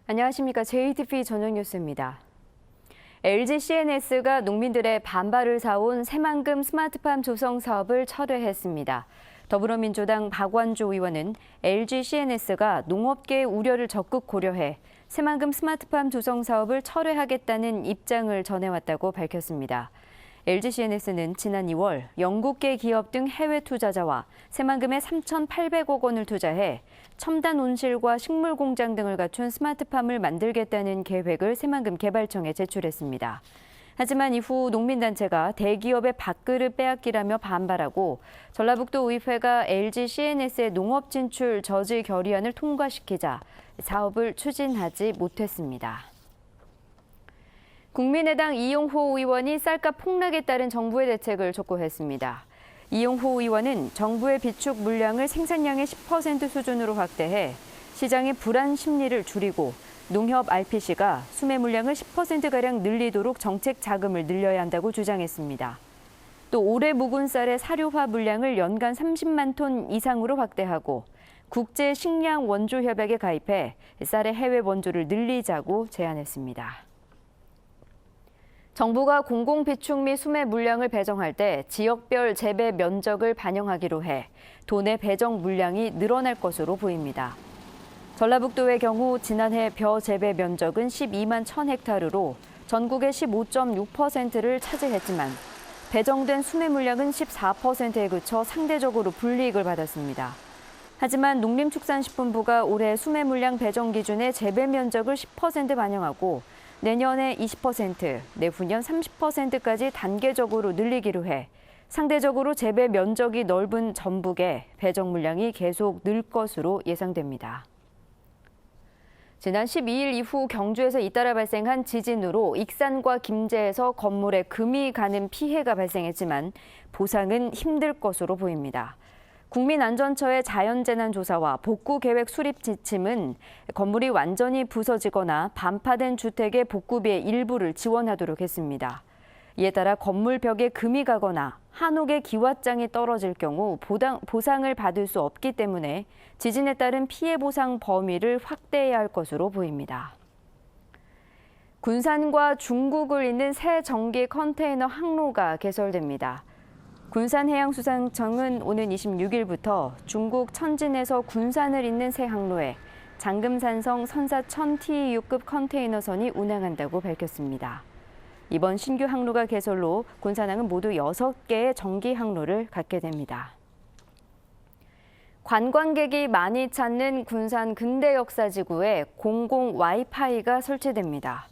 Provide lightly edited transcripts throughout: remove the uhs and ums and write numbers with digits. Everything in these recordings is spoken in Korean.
안녕하십니까. JTBC 저녁 뉴스입니다. LG CNS가 농민들의 반발을 사온 새만금 스마트팜 조성 사업을 철회했습니다. 더불어민주당 박완주 의원은 LG CNS가 농업계의 우려를 적극 고려해 새만금 스마트팜 조성 사업을 철회하겠다는 입장을 전해왔다고 밝혔습니다. LG CNS는 지난 2월 영국계 기업 등 해외 투자자와 새만금에 3,800억 원을 투자해 첨단 온실과 식물 공장 등을 갖춘 스마트팜을 만들겠다는 계획을 새만금 개발청에 제출했습니다. 하지만 이후 농민단체가 대기업의 밥그릇 빼앗기라며 반발하고 전라북도 의회가 LG CNS의 농업 진출 저지 결의안을 통과시키자 사업을 추진하지 못했습니다. 국민의당 이용호 의원이 쌀값 폭락에 따른 정부의 대책을 촉구했습니다. 이용호 의원은 정부의 비축 물량을 생산량의 10% 수준으로 확대해 시장의 불안 심리를 줄이고 농협 RPC가 수매 물량을 10%가량 늘리도록 정책 자금을 늘려야 한다고 주장했습니다. 또 올해 묵은 쌀의 사료화 물량을 연간 30만 톤 이상으로 확대하고 국제 식량 원조 협약에 가입해 쌀의 해외 원조를 늘리자고 제안했습니다. 정부가 공공비축 및 수매 물량을 배정할 때 지역별 재배 면적을 반영하기로 해 도내 배정 물량이 늘어날 것으로 보입니다. 전라북도의 경우 지난해 벼 재배 면적은 12만 1,000헥타르로 전국의 15.6%를 차지했지만 배정된 수매 물량은 14%에 그쳐 상대적으로 불이익을 받았습니다. 하지만 농림축산식품부가 올해 수매 물량 배정 기준의 재배 면적을 10% 반영하고 내년에 20%, 내후년 30%까지 단계적으로 늘리기로 해 상대적으로 재배 면적이 넓은 전북에 배정 물량이 계속 늘 것으로 예상됩니다. 지난 12일 이후 경주에서 잇따라 발생한 지진으로 익산과 김제에서 건물에 금이 가는 피해가 발생했지만 보상은 힘들 것으로 보입니다. 국민안전처의 자연재난조사와 복구계획 수립 지침은 건물이 완전히 부서지거나 반파된 주택의 복구비의 일부를 지원하도록 했습니다. 이에 따라 건물 벽에 금이 가거나 한옥의 기와장이 떨어질 경우 보상을 받을 수 없기 때문에 지진에 따른 피해 보상 범위를 확대해야 할 것으로 보입니다. 군산과 중국을 잇는 새 전기 컨테이너 항로가 개설됩니다. 군산해양수산청은 오는 26일부터 중국 천진에서 군산을 잇는 새 항로에 장금산성 선사천 TEU급 컨테이너선이 운항한다고 밝혔습니다. 이번 신규 항로가 개설로 군산항은 모두 6개의 전기 항로를 갖게 됩니다. 관광객이 많이 찾는 군산 근대역사지구에 공공 와이파이가 설치됩니다.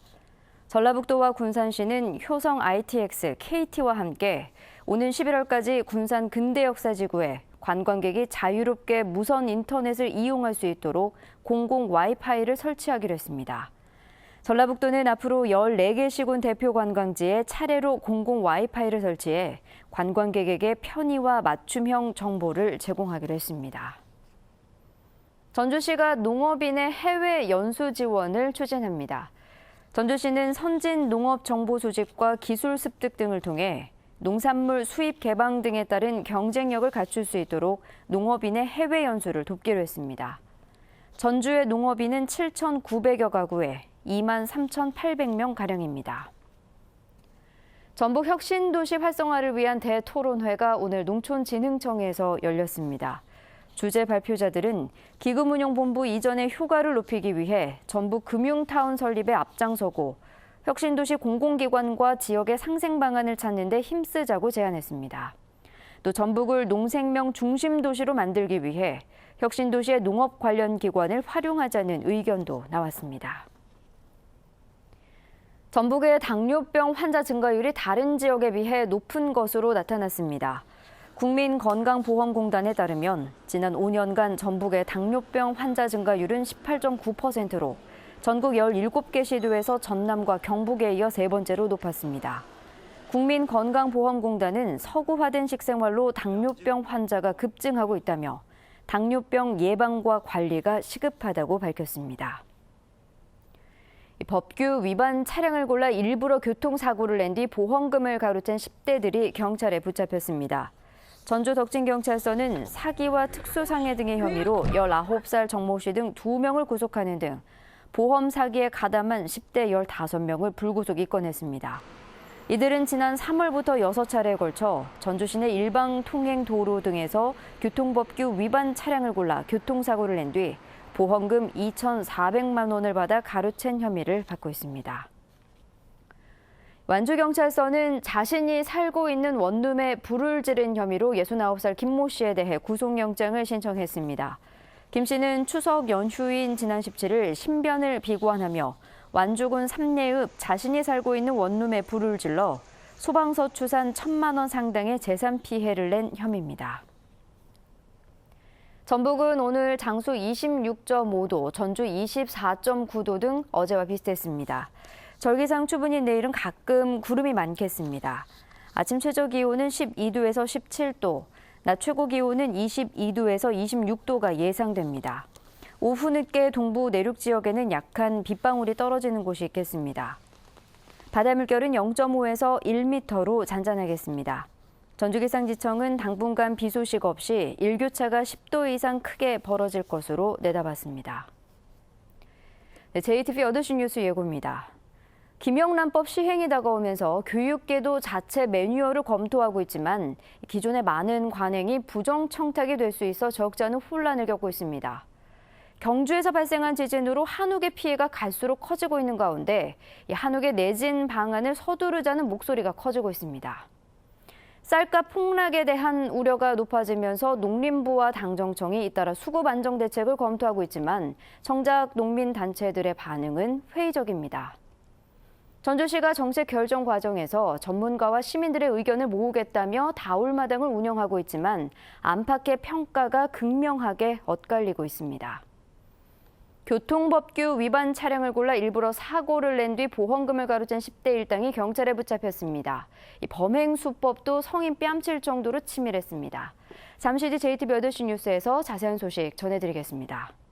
전라북도와 군산시는 효성 ITX, KT와 함께 오는 11월까지 군산 근대역사지구에 관광객이 자유롭게 무선 인터넷을 이용할 수 있도록 공공 와이파이를 설치하기로 했습니다. 전라북도는 앞으로 14개 시군 대표 관광지에 차례로 공공 와이파이를 설치해 관광객에게 편의와 맞춤형 정보를 제공하기로 했습니다. 전주시가 농업인의 해외 연수 지원을 추진합니다. 전주시는 선진 농업 정보 수집과 기술 습득 등을 통해 농산물 수입 개방 등에 따른 경쟁력을 갖출 수 있도록 농업인의 해외 연수를 돕기로 했습니다. 전주의 농업인은 7,900여 가구에 2만 3,800명가량입니다. 전북 혁신도시 활성화를 위한 대토론회가 오늘 농촌진흥청에서 열렸습니다. 주재 발표자들은 기금운용본부 이전의 효과를 높이기 위해 전북 금융타운 설립에 앞장서고 혁신도시 공공기관과 지역의 상생 방안을 찾는 데 힘쓰자고 제안했습니다. 또 전북을 농생명 중심 도시로 만들기 위해 혁신도시의 농업 관련 기관을 활용하자는 의견도 나왔습니다. 전북의 당뇨병 환자 증가율이 다른 지역에 비해 높은 것으로 나타났습니다. 국민건강보험공단에 따르면 지난 5년간 전북의 당뇨병 환자 증가율은 18.9%로 전국 17개 시도에서 전남과 경북에 이어 세 번째로 높았습니다. 국민건강보험공단은 서구화된 식생활로 당뇨병 환자가 급증하고 있다며 당뇨병 예방과 관리가 시급하다고 밝혔습니다. 법규 위반 차량을 골라 일부러 교통사고를 낸 뒤 보험금을 가로챈 10대들이 경찰에 붙잡혔습니다. 전주 덕진경찰서는 사기와 특수상해 등의 혐의로 19살 정모 씨 등 2명을 구속하는 등 보험 사기에 가담한 10대 15명을 불구속 입건했습니다. 이들은 지난 3월부터 6차례에 걸쳐 전주 시내 일방 통행 도로 등에서 교통법규 위반 차량을 골라 교통사고를 낸 뒤 보험금 2,400만 원을 받아 가로챈 혐의를 받고 있습니다. 완주경찰서는 자신이 살고 있는 원룸에 불을 지른 혐의로 69살 김모 씨에 대해 구속영장을 신청했습니다. 김 씨는 추석 연휴인 지난 17일 신변을 비관하며 완주군 삼례읍 자신이 살고 있는 원룸에 불을 질러 소방서 추산 1,000만 원 상당의 재산 피해를 낸 혐의입니다. 전북은 오늘 장수 26.5도, 전주 24.9도 등 어제와 비슷했습니다. 절기상 추분인 내일은 가끔 구름이 많겠습니다. 아침 최저 기온은 12도에서 17도, 낮 최고 기온은 22도에서 26도가 예상됩니다. 오후 늦게 동부 내륙 지역에는 약한 빗방울이 떨어지는 곳이 있겠습니다. 바다 물결은 0.5에서 1m로 잔잔하겠습니다. 전주기상지청은 당분간 비 소식 없이 일교차가 10도 이상 크게 벌어질 것으로 내다봤습니다. JTBC 8시 뉴스 예고입니다. 김영란법 시행이 다가오면서 교육계도 자체 매뉴얼을 검토하고 있지만 기존의 많은 관행이 부정청탁이 될 수 있어 적지 않은 혼란을 겪고 있습니다. 경주에서 발생한 지진으로 한옥의 피해가 갈수록 커지고 있는 가운데 한옥의 내진 방안을 서두르자는 목소리가 커지고 있습니다. 쌀값 폭락에 대한 우려가 높아지면서 농림부와 당정청이 잇따라 수급 안정 대책을 검토하고 있지만 정작 농민단체들의 반응은 회의적입니다. 전주시가 정책 결정 과정에서 전문가와 시민들의 의견을 모으겠다며 다울마당을 운영하고 있지만 안팎의 평가가 극명하게 엇갈리고 있습니다. 교통법규 위반 차량을 골라 일부러 사고를 낸 뒤 보험금을 가로챈 10대 일당이 경찰에 붙잡혔습니다. 이 범행 수법도 성인 뺨칠 정도로 치밀했습니다. 잠시 뒤 JTBC 8시 뉴스에서 자세한 소식 전해드리겠습니다.